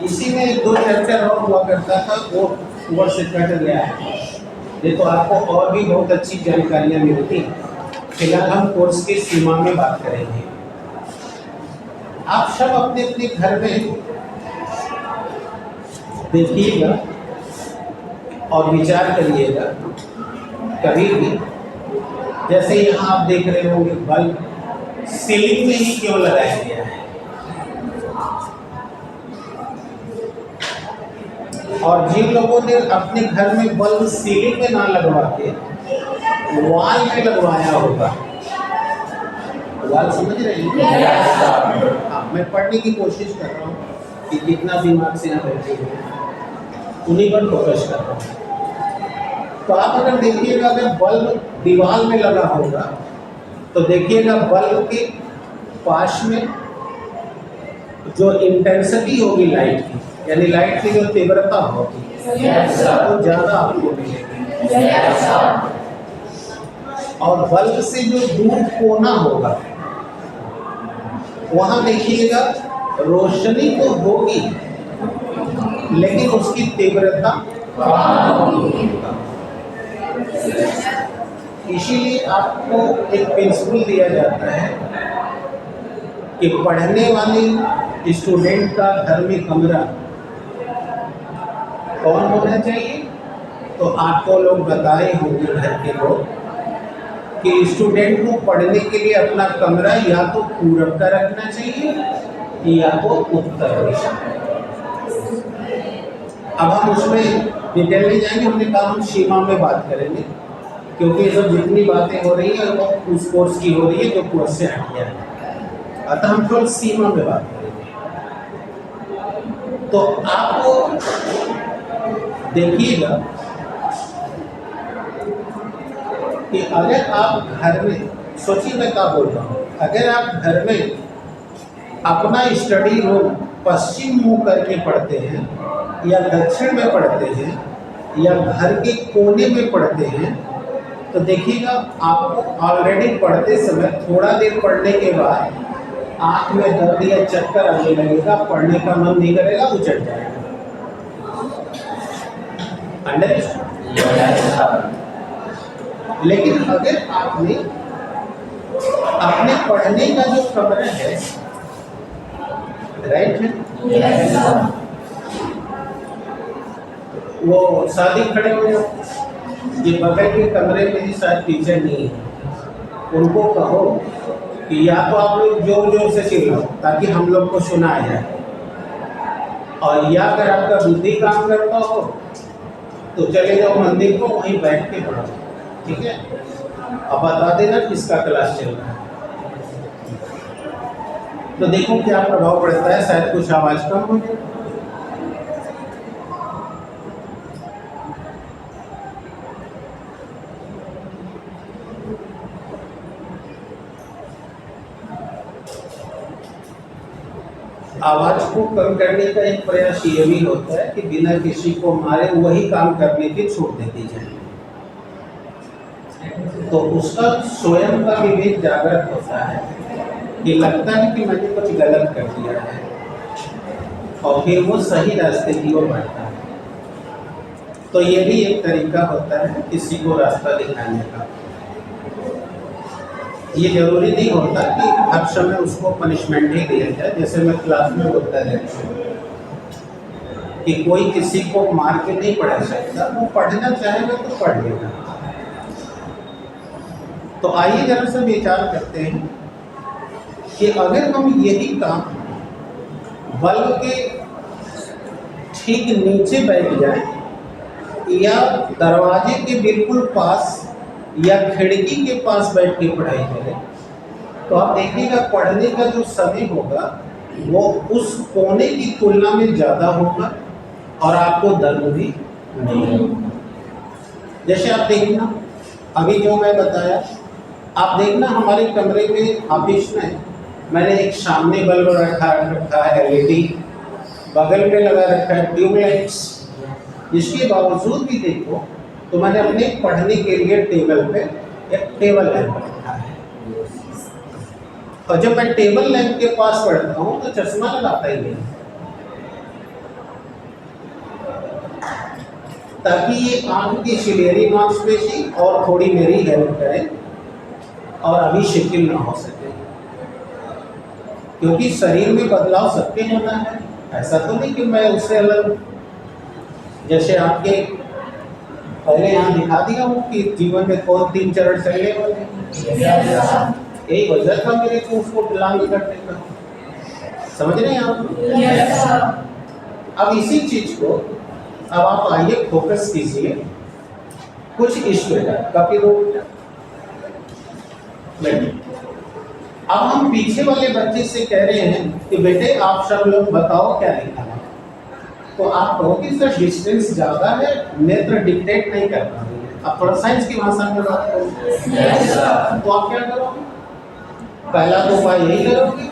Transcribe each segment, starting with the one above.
इसी में एक दो चैप्टर और हुआ करता था, वो वर्ष कट गया है। देखो आपको और भी बहुत अच्छी जानकारियाँ मिलती। फिलहाल हम कोर्स की सीमा में बात करेंगे। आप सब अपने अपने घर में देखिएगा और विचार करिएगा। कभी भी जैसे यहाँ आप देख रहे होंगे बल्ब सीलिंग में ही क्यों लगाया गया है, और जिन लोगों ने अपने घर में बल्ब सीलिंग में ना लगवा के वॉल में लगवाया होगा, वॉल समझ रहे हैं? हाँ, मैं पढ़ने की कोशिश कर रहा हूँ कि कितना दिमाग से यहाँ बैठे हुए उन्हीं पर फोकस कर रहा हूँ। तो आप अगर देखिएगा, अगर बल्ब दीवार में लगा होगा तो देखिएगा बल्ब के पास में जो इंटेंसिटी होगी लाइट की, यानी लाइट की जो तीव्रता होगी वो ज़्यादा आपको मिलेगी। और बल्ब से जो दूर कोना होगा वहाँ देखिएगा रोशनी तो होगी लेकिन उसकी तीव्रता इसीलिए आपको एक प्रिंसिपल दिया जाता है कि पढ़ने वाले स्टूडेंट का घर में कमरा कौन होना चाहिए। तो आपको लोग बताए होंगे घर के लोग कि स्टूडेंट को पढ़ने के लिए अपना कमरा या तो पूरब का रखना चाहिए या तो उत्तर दिशा। अब हम उसमें डिटेल में जाएंगे, हमने कहा हम सीमा में बात करेंगे क्योंकि ये सब जितनी बातें हो रही है वो उस कोर्स की हो रही है जो कोर्स से हटिया है। अतः हम केवल सीमा में बात करेंगे। तो आपको देखिएगा कि अगर आप घर में, सोचिए मैं क्या बोल रहा हूँ, अगर आप घर में अपना स्टडी रूम पश्चिम मुंह करके पढ़ते हैं या दक्षिण में पढ़ते हैं या घर के कोने में पढ़ते हैं तो देखिएगा आपको ऑलरेडी पढ़ते समय थोड़ा देर पढ़ने के बाद आँख में दर्द या चक्कर आने लगेगा, पढ़ने का मन नहीं करेगा, उचट जाएगा। लेकिन अगर आपने अपने पढ़ने का जो कमरा है, राइट है, वो शादी खड़े हो जाओ, ये बगल के कमरे में ही शायद टीचर नहीं है, उनको कहो कि या तो आप लोग जोर जोर से चिल्लाओ ताकि हम लोग को सुनाया जाए, और या अगर आपका बुद्धि काम करता हो तो चले जाओ मंदिर को, वहीं बैठ के पढ़ो, ठीक है। अब बता देना किसका क्लास चल रहा है। तो देखो क्या प्रभाव पड़ता है, शायद कुछ आवाज़ कम हो जाए। आवाज को कम करने का एक प्रयास ये भी होता है कि बिना किसी को मारे वही काम करने की छूट दे दी जाए, तो उसका स्वयं का विवेक जागृत होता है कि लगता है कि मैंने कुछ गलत कर दिया है, और फिर वो सही रास्ते की ओर बढ़ता है। तो ये भी एक तरीका होता है किसी को रास्ता दिखाने का। ये जरूरी नहीं होता कि हर समय उसको पनिशमेंट ही दिया जाए। जैसे मैं क्लास में बोलता रहता हूँ कि कोई किसी को मार के नहीं पढ़ा सकता, वो पढ़ना चाहेगा तो पढ़ लेगा। तो आइए जरा सा विचार करते हैं कि अगर हम यही काम बल्ब के ठीक नीचे बैठ जाए या दरवाजे के बिल्कुल पास या खिड़की के पास बैठ के पढ़ाई करें तो आप देखिएगा पढ़ने का जो समय होगा वो उस कोने की तुलना में ज़्यादा होगा और आपको दर्द भी नहीं होगा। जैसे आप देखना, अभी जो मैं बताया, आप देखना हमारे कमरे में, ऑफिस में मैंने एक सामने बल्ब रखा है LED, बगल में लगा रखा है ट्यूबलाइट्स। इसके बावजूद भी देखो तो मैंने अपने पढ़ने के लिए टेबल पे एक टेबल लैंप रखा है। और जब मैं टेबल लैंप के पास पढ़ता हूँ तो चश्मा लगाता ही नहीं, ताकि ये आंख की सिलेरी मांसपेशी और थोड़ी मेरी हेल्प करे और अभी शिथिल ना हो सके, क्योंकि शरीर में बदलाव सबके होना है। ऐसा तो नहीं कि मैं उससे अलग, जैसे आपके पहले यहाँ दिखा दिया हूँ कि जीवन में कौन 3 चरण चलने वाले, यही वजह था मेरे को उसको लागू करने का। समझ रहे हैं आप? अब इसी चीज को अब आप आइए फोकस कीजिए कुछ इस प्रकार का। अब हम पीछे वाले बच्चे से कह रहे हैं कि बेटे आप सब लोग बताओ क्या लिखा है, तो आप कहोगे सर डिस्टेंस ज्यादा है, नेत्र डिक्टेट नहीं कर पा रही है। आप थोड़ा साइंस की भाषा में बात करो, तो आप क्या करोगे? पहला तो उपाय यही करोगे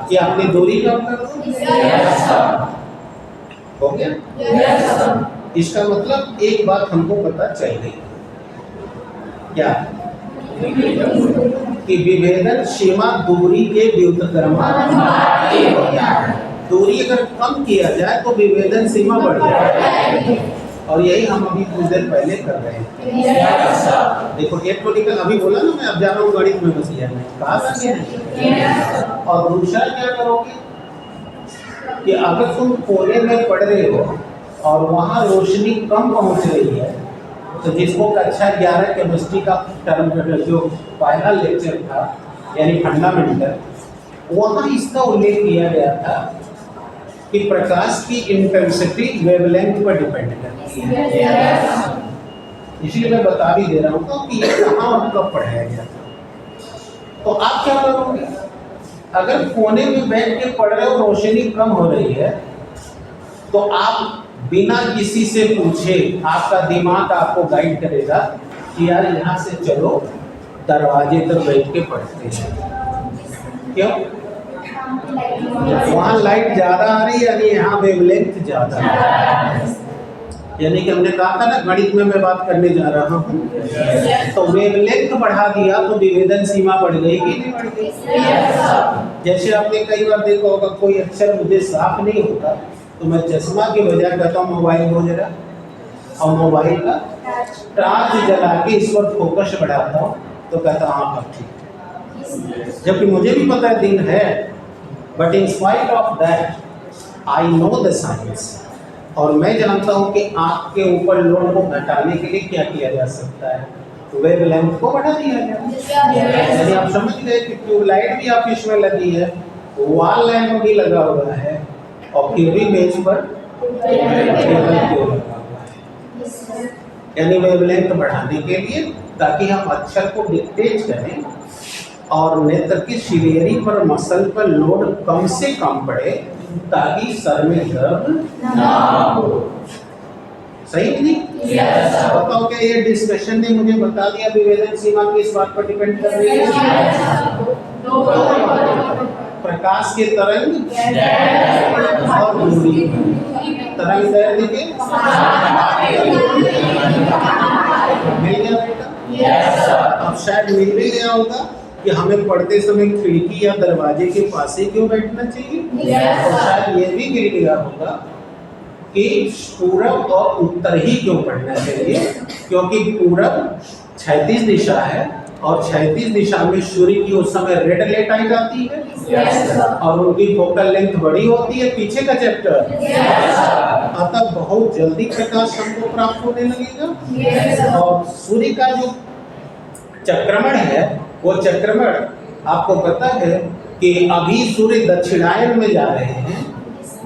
कि अपनी दूरी कम कर दो। हो गया? इसका मतलब एक बात हमको पता चल गई, क्या? कि विभेदन सीमा दूरी के व्युत्क्रमानुपाती होता है। दूरी अगर कम किया जाए तो विभेदन सीमा बढ़ जाए, और यही हम अभी कुछ देर पहले कर रहे हैं। देखो एक तो निकल अभी बोला ना, मैं अब जा रहा हूँ गणित में बस यह नहीं कहा था कि नहीं। और दूसरा क्या करोगे कि अगर तुम कोने में पढ़ रहे हो और वहाँ रोशनी कम पहुँच रही है, तो जिसको कक्षा 11 केमिस्ट्री का टर्म जो पहला लेक्चर था यानी फंडामेंटल, वहाँ इसका उल्लेख किया गया था कि प्रकाश की इंटेंसिटी वेवलेंथ पर डिपेंड करती है। इसलिए मैं बता भी दे रहा हूँ कि ये कहाँ और कब पढ़ाया गया था। तो आप क्या करोगे? अगर कोने में बैठ के पढ़ रहे हो, रोशनी कम हो रही है, तो आप बिना किसी से पूछे आपका दिमाग आपको गाइड करेगा कि यार यहाँ से चलो दरवाजे तक बैठ के पढ़ते हैं। क्यों? वहाँ लाइट ज्यादा आ रही है, यानी यहाँ वेवलेंथ ज्यादा है। यानी कि हमने कहा था ना गणित में मैं बात करने जा रहा हूँ, तो वेवलेंथ बढ़ा दिया तो विभेदन सीमा बढ़ गई कि नहीं बढ़ गई? जैसे आपने कई बार देखा होगा कोई अक्षर मुझे साफ नहीं होता तो मैं चश्मा की बजाय कहता हूँ मोबाइल हो जरा, और मोबाइल का टॉर्च जला के इस पर फोकस बढ़ाता हूँ तो कहता हाँ अब ठीक, जबकि मुझे भी पता है दिन है, but in spite of that I know the science, और मैं जानता हूँ कि आँख के ऊपर लोड को घटाने के लिए क्या किया जा सकता है, वेवलेंथ को बढ़ा दिया गया। यानी आप समझ गए कि ट्यूबलाइट भी ऑफिस में लगी है, वॉल लैंप भी लगा हुआ है, और फिर भी मेज पर टेबल क्यों लगा हुआ है? यानी वेवलेंथ बढ़ाने के लिए, ताकि हम अक्षर को डिक्टेट करें और नेत्र की सिलेरी पर मसल पर लोड कम से कम पड़े, ताकि सर में दर्द ना हो। सही नहीं? बताओ क्या ये डिस्कशन ने मुझे बता दिया विभेदन सीमा किस बात पर डिपेंड कर रही है? प्रकाश के तरंग और दूरी। तरंग दैर्ध्य के मिल गया बेटा? अब शायद मिल भी गया होगा कि हमें पढ़ते समय खिड़की या दरवाजे के पास ही क्यों बैठना चाहिए, और शायद ये भी मिल गया होगा कि पूरब और उत्तर ही क्यों पढ़ना चाहिए, क्योंकि पूरब क्षैतिज दिशा है और क्षैतिज दिशा में सूर्य की उस समय रेड लाइट आई जाती है और उनकी फोकल लेंथ बड़ी होती है पीछे का चैप्टर, अतः बहुत जल्दी प्रकाश हमको प्राप्त होने लगेगा। और सूर्य का जो चक्रमण है, वो चक्रमण आपको पता है कि अभी सूर्य दक्षिणायन में जा रहे हैं,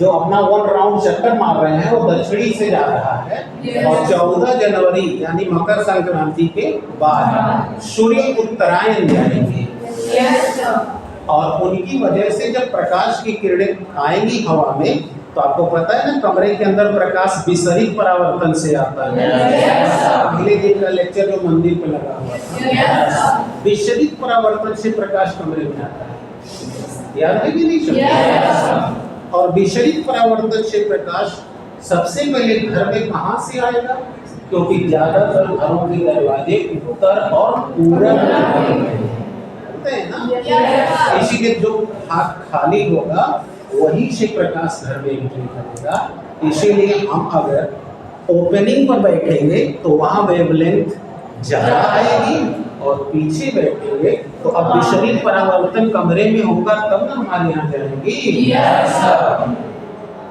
जो अपना 1 राउंड चक्कर मार रहे हैं वो दक्षिणी से जा रहा है, और 14 जनवरी यानी मकर संक्रांति के बाद सूर्य उत्तरायण जाएंगे, और उनकी वजह से जब प्रकाश की किरणें आएंगी हवा में, तो आपको पता है ना कमरे के अंदर प्रकाश विसरित परावर्तन से आता है। अगले दिन का लेक्चर जो मंदिर पे लगा हुआ था, विसरित परावर्तन से प्रकाश कमरे में आता है, याद है कि नहीं? और विसरित परावर्तन से प्रकाश सबसे पहले घर में कहाँ से आएगा? क्योंकि ज्यादातर घरों के दरवाजे उत्तर और पूरब में, समझते हैं ना। इसीलिए जो हाथ खाली होगा वही से प्रकाश घर में एंट्री करेगा। इसीलिए हम अगर ओपनिंग पर बैठेंगे तो वहाँ वेवलेंथ ज़्यादा आएगी, और पीछे बैठेंगे तो अब विचलित परावर्तन कमरे में होगा तब ना हमारे यहाँ जाएंगी।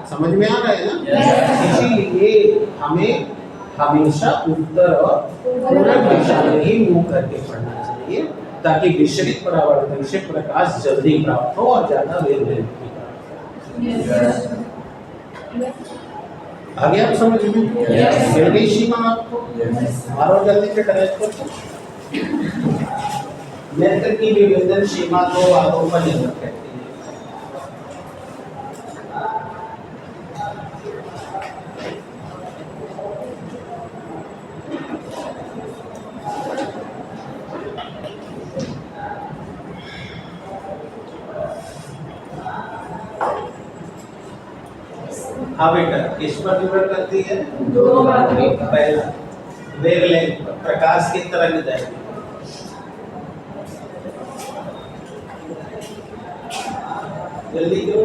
समझ में आ रहा है ना। इसीलिए हमें हमेशा उत्तर और पूरब दिशा में ही मुंह करके पढ़ना चाहिए, ताकि विचलित परावर्तन से प्रकाश जल्दी प्राप्त हो और ज्यादा वेवलेंथ की प्राप्त हो। आगे आप समझ में मिल गई सीमा आपको? मारो जल्दी से करेक्ट करके। नेत्र की विभेदन सीमा दो भागों पर निर्भर करती है। हाँ बेटा, किस पर निर्भर करती है? दो बातों पर। पहला वेवलेंथ पर, प्रकाश की तरंगदैर्घ्य। जल्दी करो।